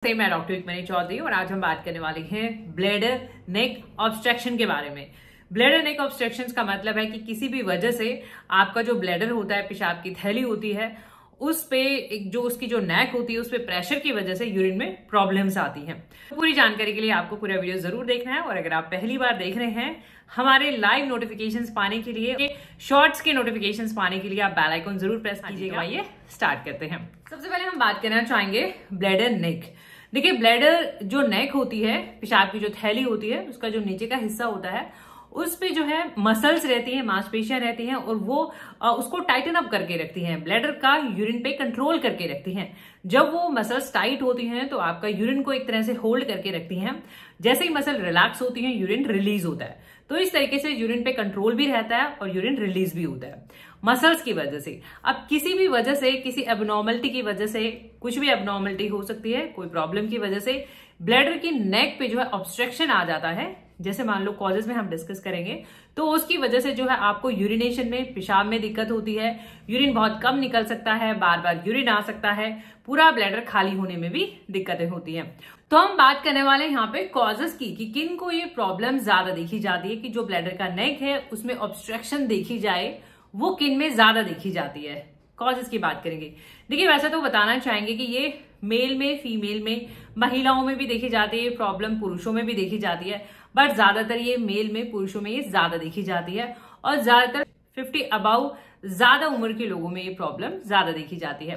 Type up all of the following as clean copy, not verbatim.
मैं डॉक्टर विक्मनी चौधरी और आज हम बात करने वाले हैं ब्लैडर नेक ऑब्स्ट्रक्शन के बारे में। ब्लैडर नेक ऑब्स्ट्रक्शन का मतलब है कि किसी भी वजह से आपका जो ब्लैडर होता है, पेशाब की थैली होती है, उस पे जो उसकी जो नेक होती है उस पे प्रेशर की वजह से यूरिन में प्रॉब्लम्स आती हैं। पूरी जानकारी के लिए आपको पूरा वीडियो जरूर देखना है और अगर आप पहली बार देख रहे हैं हमारे लाइव नोटिफिकेशंस पाने के लिए, शॉर्ट्स के नोटिफिकेशंस पाने के लिए आप बेल आइकन जरूर प्रेस कीजिएगा। आइए स्टार्ट करते हैं। सबसे पहले हम बात करना चाहेंगे ब्लैडर नेक। देखिए, ब्लैडर जो नेक होती है, पेशाब की जो थैली होती है, उसका जो नीचे का हिस्सा होता है उस पे जो है मसल्स रहती हैं, मांसपेशियां रहती हैं और वो उसको टाइटन अप करके रखती हैं, ब्लैडर का यूरिन पे कंट्रोल करके रखती हैं। जब वो मसल्स टाइट होती हैं तो आपका यूरिन को एक तरह से होल्ड करके रखती हैं। जैसे ही मसल रिलैक्स होती हैं यूरिन रिलीज होता है, तो इस तरीके से यूरिन पे कंट्रोल भी रहता है और यूरिन रिलीज भी होता है मसल्स की वजह से। अब किसी भी वजह से, किसी एबनॉर्मलिटी की वजह से, कुछ भी एबनॉर्मलिटी हो सकती है, कोई प्रॉब्लम की वजह से ब्लैडर की नेक पे जो है ऑब्स्ट्रक्शन आ जाता है, जैसे मान लो कॉजेज में हम डिस्कस करेंगे, तो उसकी वजह से जो है आपको यूरिनेशन में, पेशाब में दिक्कत होती है, यूरिन बहुत कम निकल सकता है, बार बार यूरिन आ सकता है, पूरा ब्लैडर खाली होने में भी दिक्कतें होती हैं। तो हम बात करने वाले हैं यहाँ पे कॉजेज की कि किन को ये प्रॉब्लम ज्यादा देखी जाती है, कि जो ब्लैडर का नेक है उसमें ऑब्स्ट्रक्शन देखी जाए, वो किन में ज्यादा देखी जाती है। कॉजेज की बात करेंगे। देखिए, वैसे तो बताना चाहेंगे कि ये मेल में, फीमेल में, महिलाओं में भी देखी जाती है, प्रॉब्लम पुरुषों में भी देखी जाती है, बट ज्यादातर ये मेल में, पुरुषों में ये ज्यादा देखी जाती है और ज्यादातर 50 अबाउ ज्यादा उम्र के लोगों में ये प्रॉब्लम ज्यादा देखी जाती है।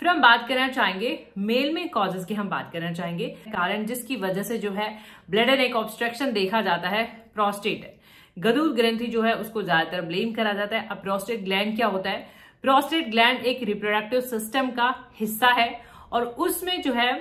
फिर हम बात करना चाहेंगे मेल में कॉजेज की। हम बात करना चाहेंगे कारण जिसकी वजह से जो है ब्लैडर नेक ऑब्स्ट्रक्शन देखा जाता है, प्रोस्टेट है, गदूद ग्रंथि जो है उसको ज्यादातर ब्लेम करा जाता है। अब प्रोस्टेट ग्लैंड क्या होता है? प्रोस्टेट ग्लैंड एक रिप्रोडक्टिव सिस्टम का हिस्सा है और उसमें जो है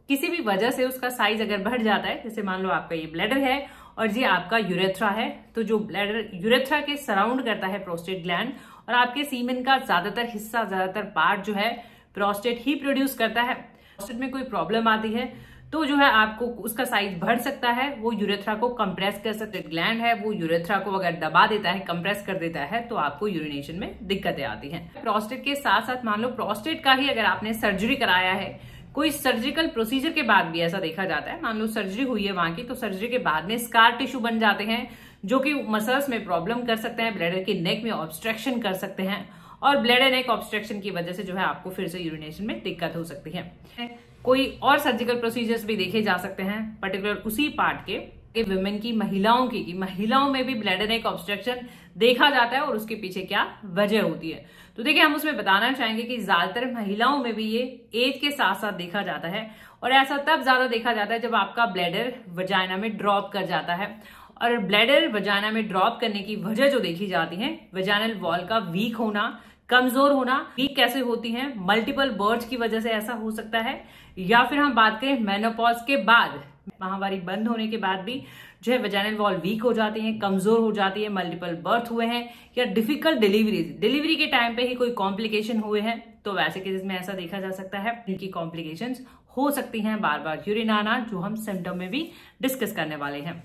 किसी भी वजह से उसका साइज अगर बढ़ जाता है, जैसे मान लो आपका ये ब्लैडर है और ये आपका यूरेथ्रा है, तो जो ब्लैडर यूरेथ्रा के सराउंड करता है प्रोस्टेट ग्लैंड और आपके सीमेन का ज्यादातर हिस्सा, ज्यादातर पार्ट जो है प्रोस्टेट ही प्रोड्यूस करता है। प्रोस्टेट में कोई प्रॉब्लम आती है तो जो है आपको उसका साइज बढ़ सकता है, वो यूरेथ्रा को कंप्रेस कर सकता है। ग्लैंड है वो यूरेथ्रा को अगर दबा देता है, कंप्रेस कर देता है, तो आपको यूरिनेशन में दिक्कतें आती हैं। प्रोस्टेट के साथ साथ मान लो प्रोस्टेट का ही अगर आपने सर्जरी कराया है, कोई सर्जिकल प्रोसीजर के बाद भी ऐसा देखा जाता है, मान लो सर्जरी हुई है वहां की, तो सर्जरी के बाद में स्कार टिश्यू बन जाते हैं जो कि मसल्स में प्रॉब्लम कर सकते हैं, ब्लैडर की नेक में ऑब्स्ट्रक्शन कर सकते हैं और ब्लैडर नेक ऑब्स्ट्रक्शन की वजह से जो है आपको फिर से यूरिनेशन में दिक्कत हो सकती है। कोई और सर्जिकल प्रोसीजर्स भी देखे जा सकते हैं, पर्टिकुलर उसी पार्ट के विमेन की, महिलाओं में भी ब्लैडर नेक ऑब्स्ट्रक्शन देखा जाता है और उसके पीछे क्या वजह होती है। तो देखिए, हम उसमें बताना चाहेंगे कि ज्यादातर महिलाओं में भी ये एज के साथ साथ देखा जाता है और ऐसा तब ज्यादा देखा जाता है जब आपका ब्लैडर वजाइना में ड्रॉप कर जाता है। और ब्लैडर वजाइना में ड्रॉप करने की वजह जो देखी जाती है, वजाइनल वॉल का वीक होना, कमजोर होना। वीक कैसे होती हैं? मल्टीपल बर्थ की वजह से ऐसा हो सकता है, या फिर हम बात करें मेनोपॉज के बाद, माहवारी बंद होने के बाद भी जो है वजाइनल वॉल वीक हो जाती है, कमजोर हो जाती है, मल्टीपल बर्थ हुए हैं, या डिफिकल्ट डिलीवरी के टाइम पे ही कोई कॉम्प्लिकेशन हुए हैं, तो वैसे केसेस में ऐसा देखा जा सकता है। इनकी कॉम्प्लिकेशंस हो सकती हैं, बार बार यूरिन आना, जो हम सिम्टम में भी डिस्कस करने वाले हैं।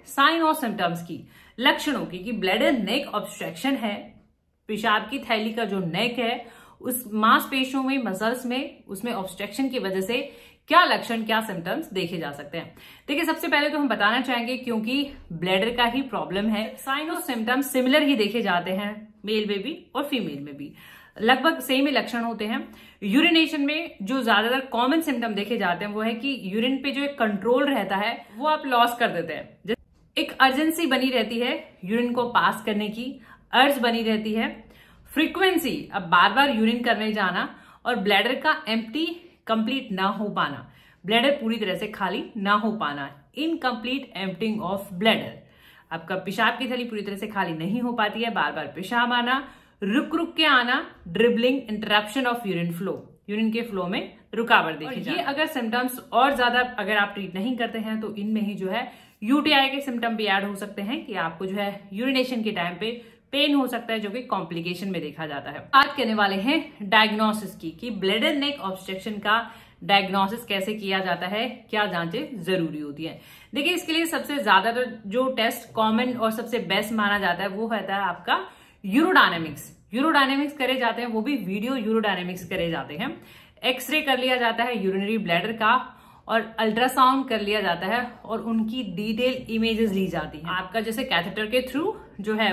साइन और सिम्टम्स की, लक्षणों की, कि ब्लैडर नेक ऑब्स्ट्रक्शन है, पेशाब की थैली का जो नेक है उस मांसपेशियों में, मसल्स में, उसमें ऑब्स्ट्रक्शन की वजह से क्या लक्षण, क्या सिम्टम्स देखे जा सकते हैं। देखिए, सबसे पहले तो हम बताना चाहेंगे क्योंकि ब्लैडर का ही प्रॉब्लम है, साइन और सिम्टम्स सिमिलर ही देखे जाते हैं, मेल में भी और फीमेल में भी लगभग सेम ही लक्षण होते हैं। यूरिनेशन में जो ज्यादातर कॉमन सिम्टम देखे जाते हैं वो है कि यूरिन पे जो एक कंट्रोल रहता है वो आप लॉस कर देते हैं। एक अर्जेंसी बनी रहती है यूरिन को पास करने की, अर्ज बनी रहती है, फ्रीक्वेंसी, अब बार बार यूरिन करने जाना, और ब्लैडर का एम्प्टी कंप्लीट ना हो पाना, ब्लैडर पूरी तरह से खाली ना हो पाना, इनकम्प्लीट एम्प्टिंग ऑफ ब्लैडर। आपका पेशाब की थैली पूरी तरह से खाली नहीं हो पाती है, बार बार पेशाब आना, रुक रुक के आना, dribbling, interruption of urine flow, urine के फ्लो में रुकावट देखी जाती है। ये अगर सिम्टम्स और ज्यादा अगर आप ट्रीट नहीं करते हैं तो इनमें ही जो है यूटीआई के सिम्टम भी ऐड हो सकते हैं, कि आपको जो है यूरिनेशन के टाइम पे पेन हो सकता है, जो कि कॉम्प्लिकेशन में देखा जाता है। बात करने वाले हैं डायग्नोसिस की, कि ब्लैडर नेक ऑब्स्ट्रक्शन का डायग्नोसिस कैसे किया जाता है, क्या जांचें जरूरी होती है। देखिए, इसके लिए सबसे ज्यादा जो टेस्ट कॉमन और सबसे बेस्ट माना जाता है वो होता है आपका यूरोडायनेमिक्स करे जाते हैं, वो भी वीडियो यूरोडायनेमिक्स करे जाते हैं। एक्सरे कर लिया जाता है यूरिनरी ब्लैडर का और अल्ट्रासाउंड कर लिया जाता है और उनकी डिटेल इमेजेस ली जाती हैं। आपका जैसे कैथेटर के थ्रू जो है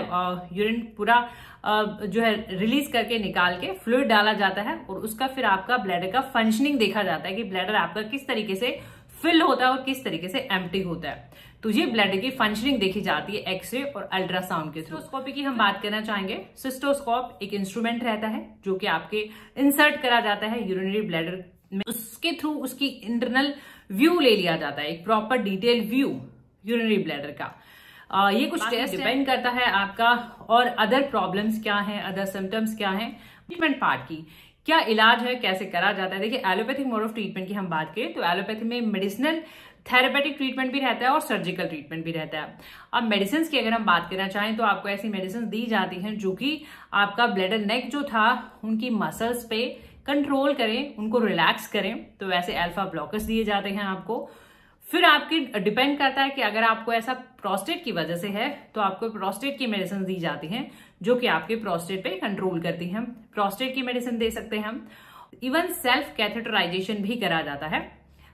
यूरिन पूरा जो है रिलीज करके निकाल के फ्लूइड डाला जाता है और उसका फिर आपका ब्लैडर का फंक्शनिंग देखा जाता है कि ब्लैडर आपका किस तरीके से फिल होता है और किस तरीके से एम्प्टी होता है। तो ये ब्लैडर की फंक्शनिंग देखी जाती है एक्सरे और अल्ट्रासाउंड के थ्रू। सिस्टोस्कोपी की हम बात करना चाहेंगे। सिस्टोस्कोप एक इंस्ट्रूमेंट रहता है जो कि आपके इंसर्ट करा जाता है यूरिनरी ब्लैडर में, उसके थ्रू उसकी इंटरनल व्यू ले लिया जाता है, एक proper detail view urinary bladder का। ये कुछ टेस्ट डिपेंड करता है आपका और अदर प्रॉब्लम्स क्या हैं, अदर सिम्टम्स क्या हैं, ट्रीटमेंट पार्ट की क्या इलाज है, कैसे करा जाता है। देखिए एलोपैथिक मोड ऑफ ट्रीटमेंट की हम बात करें तो एलोपैथी में मेडिसिनल थेरेपेटिक ट्रीटमेंट भी रहता है और सर्जिकल ट्रीटमेंट भी रहता है। अब मेडिसिन की अगर हम बात करना चाहें तो आपको ऐसी मेडिसिन दी जाती हैं जो कि आपका ब्लैडर नेक जो था उनकी मसल्स पे कंट्रोल करें, उनको रिलैक्स करें। तो वैसे अल्फा ब्लॉकर्स दिए जाते हैं आपको। फिर आपकी डिपेंड करता है कि अगर आपको ऐसा प्रोस्टेट की वजह से है तो आपको प्रोस्टेट की मेडिसिन दी जाती हैं जो कि आपके प्रोस्टेट पे कंट्रोल करती हैं। प्रोस्टेट की मेडिसिन दे सकते हैं हम। इवन सेल्फ कैथेटराइजेशन भी करा जाता है,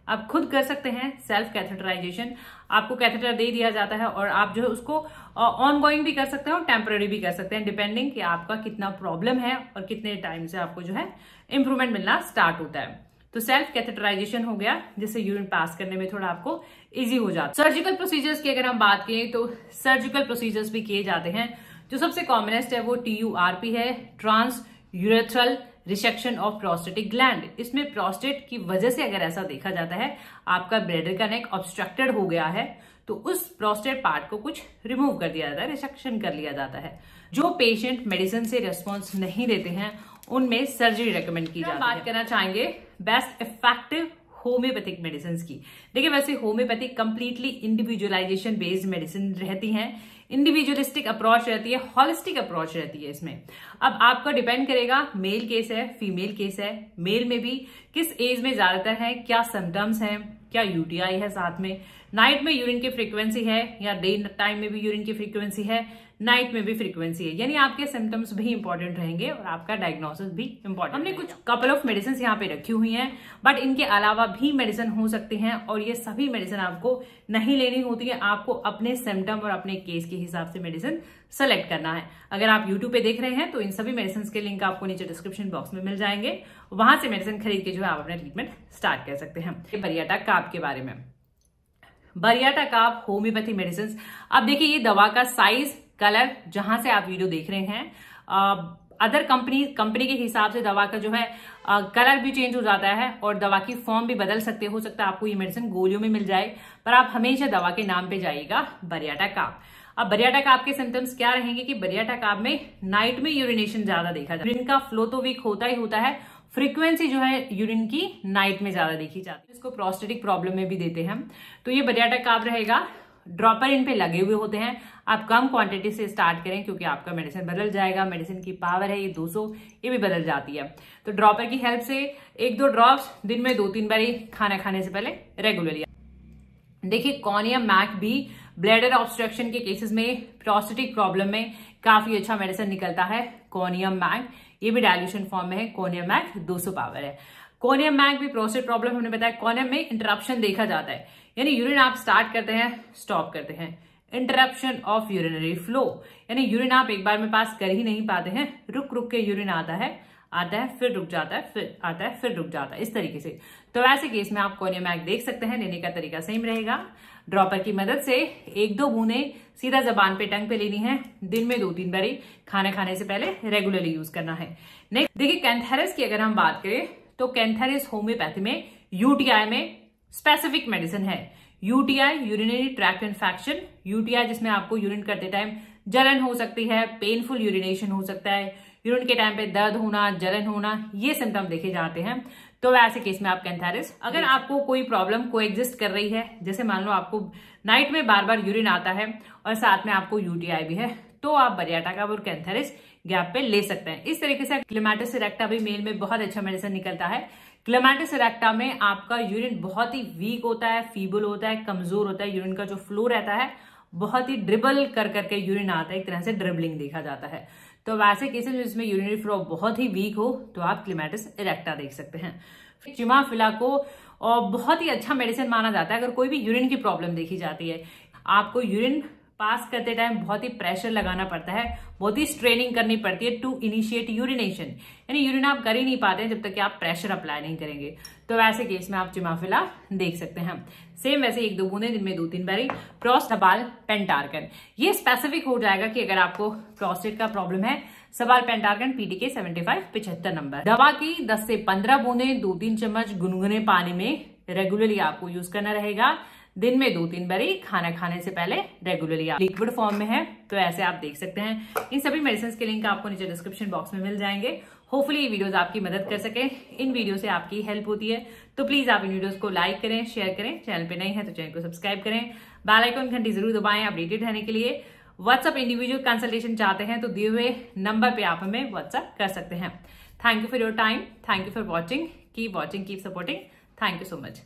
आप खुद कर सकते हैं सेल्फ कैथेटराइजेशन। आपको कैथेटर दे दिया जाता है और आप जो है उसको ऑन गोइंग भी कर सकते हैं और टेम्पररी भी कर सकते हैं, डिपेंडिंग कि आपका कितना प्रॉब्लम है और कितने टाइम से आपको जो है इंप्रूवमेंट मिलना स्टार्ट होता है। तो सेल्फ कैथेटराइजेशन हो गया जिससे यूरिन पास करने में थोड़ा आपको इजी हो जाता है। सर्जिकल प्रोसीजर्स की अगर हम बात करें तो सर्जिकल प्रोसीजर्स भी किए जाते हैं। जो सबसे कॉमनेस्ट है वो TURP है, transurethral resection of prostatic gland. इसमें प्रोस्टेट की वजह से अगर ऐसा देखा जाता है आपका ब्लैडर का नेक ऑब्स्ट्रक्टेड हो गया है तो उस प्रोस्टेट पार्ट को कुछ रिमूव कर दिया जाता है, रिसेक्शन कर लिया जाता है। जो पेशेंट मेडिसिन से रिस्पॉन्स नहीं देते हैं उनमें सर्जरी रेकमेंड की जाती है। बात करना चाहेंगे बेस्ट इफेक्टिव होम्योपैथिक मेडिसिन की। देखिए वैसे homeopathic completely individualisation based medicine रहती हैं, इंडिविजुअलिस्टिक अप्रोच रहती है, हॉलिस्टिक अप्रोच रहती है इसमें। अब आपका डिपेंड करेगा मेल केस है, फीमेल केस है, मेल में भी किस एज में ज्यादातर है, क्या सिम्टम्स हैं, क्या यूटीआई है, साथ में नाइट में यूरिन की फ्रीक्वेंसी है या डे टाइम में भी यूरिन की फ्रीक्वेंसी है, नाइट में भी फ्रीक्वेंसी है, यानी आपके सिम्टम्स भी इंपॉर्टेंट रहेंगे और आपका डायग्नोसिस भी इंपॉर्टेंट। हमने कुछ कपल ऑफ मेडिसिन यहाँ पे रखी हुई हैं, बट इनके अलावा भी मेडिसिन हो सकती हैं और ये सभी मेडिसिन आपको नहीं लेनी होती है। आपको अपने सिम्टम और अपने केस के हिसाब से मेडिसिन सेलेक्ट करना है। अगर आप यूट्यूब पे देख रहे हैं तो इन सभी मेडिसिन के लिंक आपको नीचे डिस्क्रिप्शन बॉक्स में मिल जाएंगे, वहां से मेडिसिन खरीद के जो है आप अपना ट्रीटमेंट स्टार्ट कर सकते हैं। बरियाटा काप के बारे में, बरियाटा काप होम्योपैथी मेडिसिन। अब देखिए ये दवा का साइज, कलर जहां से आप वीडियो देख रहे हैं, अदर कंपनी के हिसाब से दवा का जो है कलर भी चेंज हो जाता है और दवा की फॉर्म भी बदल सकते हो सकता है आपको ये मेडिसिन गोलियों में मिल जाए, पर आप हमेशा दवा के नाम पे जाइएगा बरियाटा काप। अब बरियाटा काप के सिम्टम्स क्या रहेंगे कि बरियाटा काप में नाइट में यूरिनेशन ज्यादा देखा जाता है। यूरिन का फ्लो तो वीक होता ही होता है, फ्रीक्वेंसी जो है यूरिन की नाइट में ज्यादा देखी जाती है। इसको प्रोस्टेटिक प्रॉब्लम में भी देते हैं। तो ये बरियाटा काप रहेगा। ड्रॉपर इन पे लगे हुए होते हैं। आप कम क्वांटिटी से स्टार्ट करें क्योंकि आपका मेडिसिन बदल जाएगा। मेडिसिन की पावर है ये 200, ये भी बदल जाती है। तो ड्रॉपर की हेल्प से 1-2 ड्रॉप्स दिन में 2-3 बार खाना खाने से पहले रेगुलरली। देखिए कॉनियम मैक भी ब्लैडर ऑब्स्ट्रक्शन के केसेस में, प्रोस्टेटिक प्रॉब्लम में काफी अच्छा मेडिसिन निकलता है। कॉनियम मैक ये भी डायल्यूशन फॉर्म में है। कॉनियम मैक 200 पावर है। कॉनियम मैक भी प्रोस्टेट प्रॉब्लम हमने बताया। कॉनियम में इंटरप्शन देखा जाता है, यानी यूरिन आप स्टार्ट करते हैं, स्टॉप करते हैं, इंटरप्शन ऑफ यूरिनरी फ्लो, यानी यूरिन आप एक बार में पास कर ही नहीं पाते हैं, रुक रुक के यूरिन आता है फिर रुक जाता है, फिर आता है फिर रुक जाता है, इस तरीके से। तो ऐसे केस में आप कॉनियम मैक देख सकते हैं। लेने का तरीका सेम रहेगा। ड्रॉपर की मदद से 1-2 बूंदे सीधा जबान पे, टंग पे लेनी है। दिन में 2-3 बार खाना खाने से पहले रेगुलरली यूज करना है। नेक्स्ट देखिए कैंथेरिस की अगर हम बात करें तो कैंथेरिस होम्योपैथी में यूटीआई में स्पेसिफिक मेडिसिन है। UTI urinary tract infection, UTI जिसमें आपको यूरिन करते टाइम जलन हो सकती है, पेनफुल यूरिनेशन हो सकता है, यूरिन के टाइम पे दर्द होना, जलन होना, ये सिम्टम देखे जाते हैं। तो ऐसे केस में आप कैंथेरिस। अगर आपको कोई प्रॉब्लम को एग्जिस्ट कर रही है, जैसे मान लो आपको नाइट में बार बार यूरिन आता है और साथ में आपको यूटीआई भी है, तो आप बरियाटा काप और कैंथेरिस गैप पे ले सकते हैं। इस तरीके से क्लेमाटिस इरेक्टा भी मेल में बहुत अच्छा मेडिसिन निकलता है। क्लेमाटिस इरेक्टा में आपका यूरिन बहुत ही वीक होता है, फीबल होता है, कमजोर होता है। यूरिन का जो फ्लो रहता है बहुत ही ड्रिबल कर करके यूरिन आता है, एक तरह से ड्रिबलिंग देखा जाता है। तो वैसे केसेस में जिसमें यूरिनरी फ्लो बहुत ही वीक हो तो आप क्लेमाटिस इरेक्टा देख सकते हैं। चिमा फिला को और बहुत ही अच्छा मेडिसिन माना जाता है अगर कोई भी यूरिन की प्रॉब्लम देखी जाती है। आपको यूरिन पास करते टाइम बहुत ही प्रेशर लगाना पड़ता है, बहुत ही स्ट्रेनिंग करनी पड़ती है टू इनिशिएट यूरिनेशन, यानी यूरिन आप कर ही नहीं पाते हैं जब तक कि आप प्रेशर अप्लाई नहीं करेंगे। तो वैसे केस में आप चिमाफिला देख सकते हैं। सेम वैसे 1-2 बूंदे दिन में 2-3 बारी प्रोस्टाबाल पेंटार्कन, ये स्पेसिफिक हो जाएगा कि अगर आपको प्रोस्टेट का प्रॉब्लम है। सबाल पेंटार्कन PTK 75 75 नंबर। दवा की 10 से 15 बूंदे 2-3 चम्मच गुनगुने पानी में रेगुलरली आपको यूज करना रहेगा। दिन में 2-3 बारी, खाना खाने से पहले रेगुलरली। लिक्विड फॉर्म में है तो ऐसे आप देख सकते हैं। इन सभी मेडिसिन के लिंक आपको नीचे डिस्क्रिप्शन बॉक्स में मिल जाएंगे। होपफुली ये वीडियोस आपकी मदद कर सके। इन वीडियो से आपकी हेल्प होती है तो प्लीज आप इन वीडियोस को लाइक करें, शेयर करें। चैनल पे नए हैं तो चैनल को सब्सक्राइब करें, बेल आइकन घंटी जरूर दबाएं अपडेटेड रहने के लिए। व्हाट्सएप इंडिविजुअल कंसल्टेशन चाहते हैं तो दिए हुए नंबर पे आप हमें व्हाट्सएप कर सकते हैं। Thank you for your time, thank you for watching, keep supporting, thank you so much.